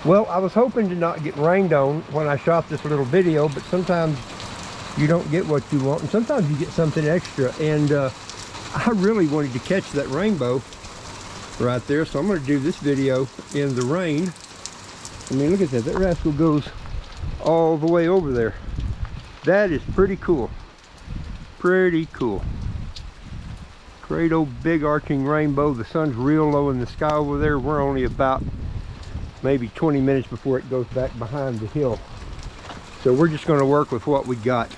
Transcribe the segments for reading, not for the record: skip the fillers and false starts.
Well, I was hoping to not get rained on when I shot this little video, but sometimes you don't get what you want, and sometimes you get something extra. And I really wanted to catch that rainbow right there, so I'm going to do this video in the rain. I mean, look at that. That rascal goes all the way over there. That is pretty cool. Pretty cool. Great old big arching rainbow. The sun's real low in the sky over there. We're only about maybe 20 minutes before it goes back behind the hill. So we're just going to work with what we got.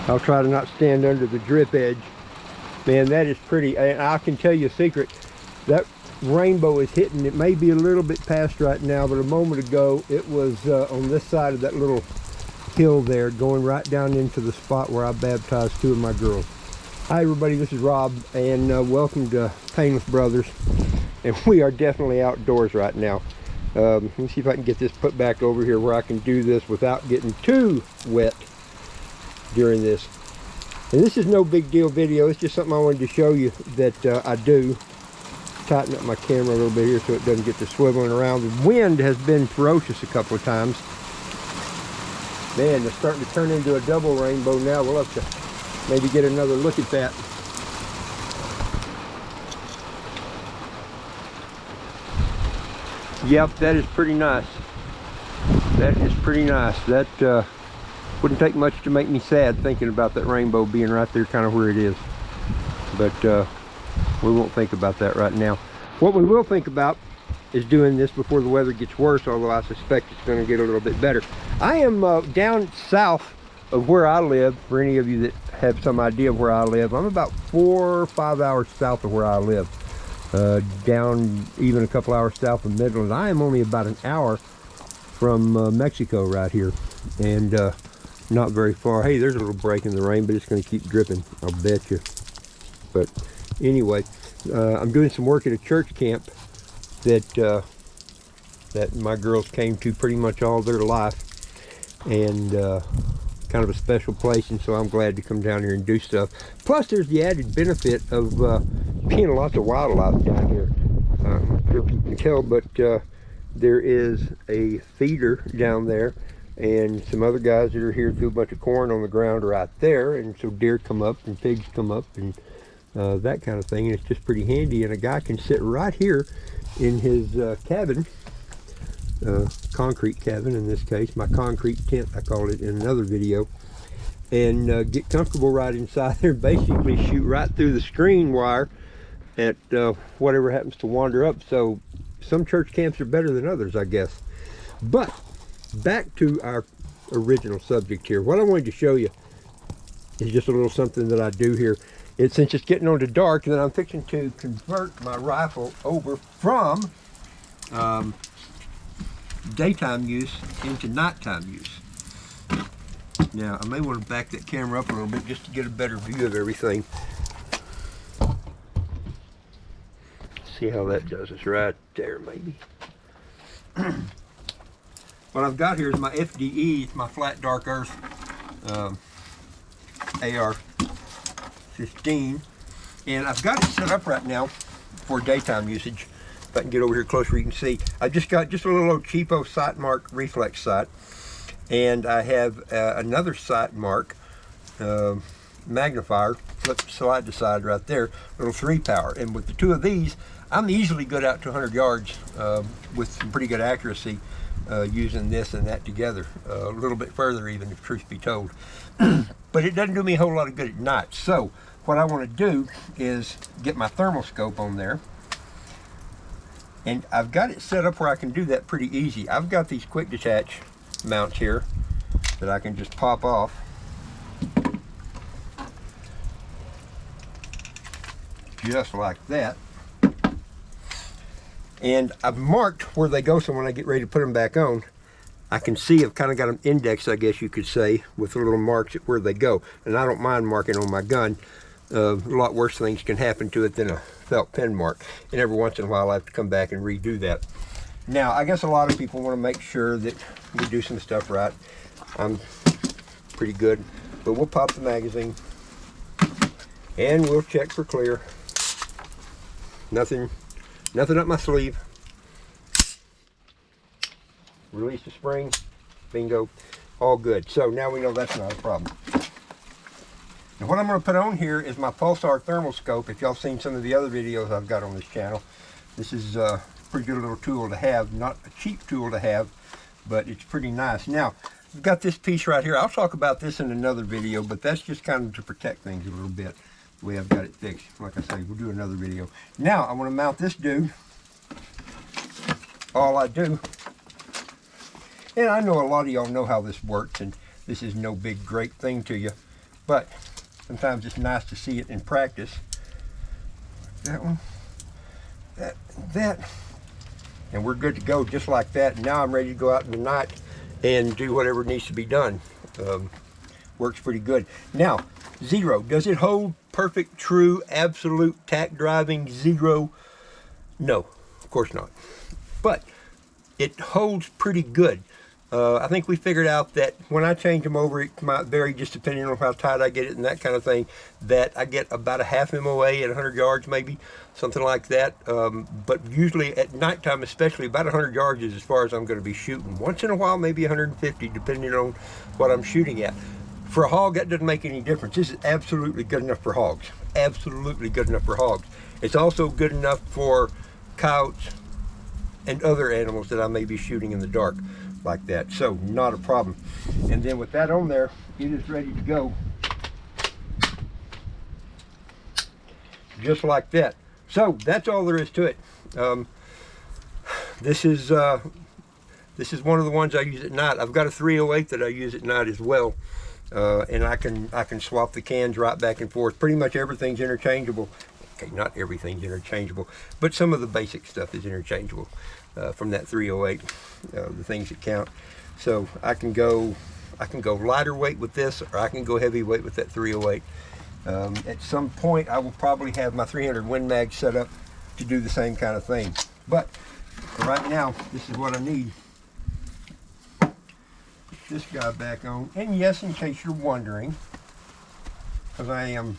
I'll try to not stand under the drip edge. Man, that is pretty. And I can tell you a secret. That rainbow is hitting. It may be a little bit past right now, but a moment ago it was on this side of that little hill there, going right down into the spot where I baptized two of my girls. Hi everybody, this is Rob, and welcome to Painless Brothers. And we are definitely outdoors right now. Let me see if I can get this put back over here where I can do this without getting too wet during this. And this is no big deal video. It's just something I wanted to show you that I do. Tighten up my camera a little bit here so it doesn't get to swiveling around. The wind has been ferocious a couple of times. Man, they're starting to turn into a double rainbow now. We'll have to maybe get another look at that. Yep, that is pretty nice. That is pretty nice. That wouldn't take much to make me sad thinking about that rainbow being right there kind of where it is. But we won't think about that right now. What we will think about is doing this before the weather gets worse, although I suspect it's going to get a little bit better. I am down south of where I live. For any of you that have some idea of where I live, I'm about 4 or 5 hours south of where I live. Down even a couple hours south of Midland. I am only about an hour from Mexico right here, and not very far. Hey, there's a little break in the rain, but it's going to keep dripping, I'll bet you. But anyway, I'm doing some work at a church camp that that my girls came to pretty much all their life, and kind of a special place, and so I'm glad to come down here and do stuff. Plus there's the added benefit of seeing lots of wildlife down here. I'm not sure if you can tell, but there is a feeder down there, and some other guys that are here threw a bunch of corn on the ground right there, and so deer come up and pigs come up and that kind of thing, and it's just pretty handy. And a guy can sit right here in his cabin, concrete cabin in this case, my concrete tent I called it in another video, and get comfortable right inside there, basically shoot right through the screen wire at whatever happens to wander up. So some church camps are better than others, I guess. But back to our original subject here. What I wanted to show you is just a little something that I do here. Since it's getting on to dark, and then I'm fixing to convert my rifle over from daytime use into nighttime use. Now, I may want to back that camera up a little bit just to get a better view of everything. See how that does. It's right there, maybe. What I've got here is my FDE, it's my Flat Dark Earth AR-15, and I've got it set up right now for daytime usage. If I can get over here closer, you can see. I've just got just a little old cheapo Sight Mark reflex sight, and I have another Sight Mark magnifier, flip slide to side right there, little 3-power. And with the two of these, I'm easily good out to 100 yards with some pretty good accuracy using this and that together, a little bit further even, if truth be told. But it doesn't do me a whole lot of good at night. So what I want to do is get my thermal scope on there, and I've got it set up where I can do that pretty easy. I've got these quick detach mounts here that I can just pop off. Just like that. And I've marked where they go, so when I get ready to put them back on, I can see I've kind of got them indexed, I guess you could say, with little marks at where they go. And I don't mind marking on my gun. A lot worse things can happen to it than a felt pen mark. And every once in a while I have to come back and redo that. Now, I guess a lot of people want to make sure that we do some stuff right. I'm pretty good, but we'll pop the magazine and we'll check for clear. Nothing Nothing up my sleeve. Release the spring. Bingo. All good. So now we know that's not a problem. Now what I'm going to put on here is my Pulsar thermal scope. If y'all seen some of the other videos I've got on this channel, this is a pretty good little tool to have. Not a cheap tool to have, but it's pretty nice. Now, I've got this piece right here. I'll talk about this in another video, but that's just kind of to protect things a little bit, the way I've got it fixed. Like I say, we'll do another video. Now, I want to mount this dude. All I do, and I know a lot of y'all know how this works, and this is no big great thing to you, but sometimes it's nice to see it in practice. That one, that, and we're good to go just like that. Now I'm ready to go out in the night and do whatever needs to be done. Works pretty good. Now, zero, does it hold perfect, true, absolute tack driving zero? No, of course not. But it holds pretty good. I think we figured out that when I change them over, it might vary just depending on how tight I get it and that kind of thing, that I get about a half MOA at 100 yards maybe, something like that. But usually at nighttime especially, about 100 yards is as far as I'm going to be shooting. Once in a while maybe 150 depending on what I'm shooting at. For a hog, that doesn't make any difference. This is absolutely good enough for hogs. Absolutely good enough for hogs. It's also good enough for coyotes and other animals that I may be shooting in the dark like that. So not a problem. And then with that on there, it is ready to go. Just like that. So that's all there is to it. This is one of the ones I use at night. I've got a 308 that I use at night as well. And I can swap the cans right back and forth. Pretty much everything's interchangeable. Okay, not everything's interchangeable, but some of the basic stuff is interchangeable from that 308, the things that count. So I can go lighter weight with this, or I can go heavy weight with that 308. At some point, I will probably have my 300 Win Mag set up to do the same kind of thing. But for right now, this is what I need. Put this guy back on. And yes, in case you're wondering, because I am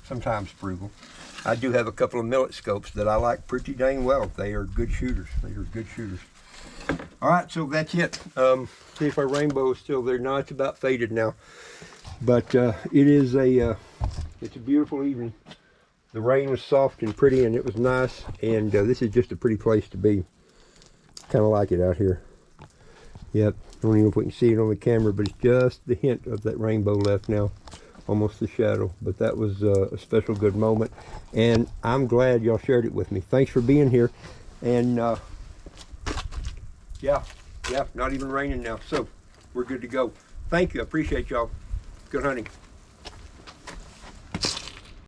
sometimes frugal, I do have a couple of millet scopes that I like pretty dang well. They are good shooters. They are good shooters. All right, so that's it. See if our rainbow is still there. No, it's about faded now. But it is it's a beautiful evening. The rain was soft and pretty, and it was nice. And this is just a pretty place to be. Kind of like it out here. Yep. I don't even know if we can see it on the camera, but it's just the hint of that rainbow left now. Almost the shadow. But that was a special good moment. And I'm glad y'all shared it with me. Thanks for being here. And yeah, not even raining now. So we're good to go. Thank you. I appreciate y'all. Good hunting.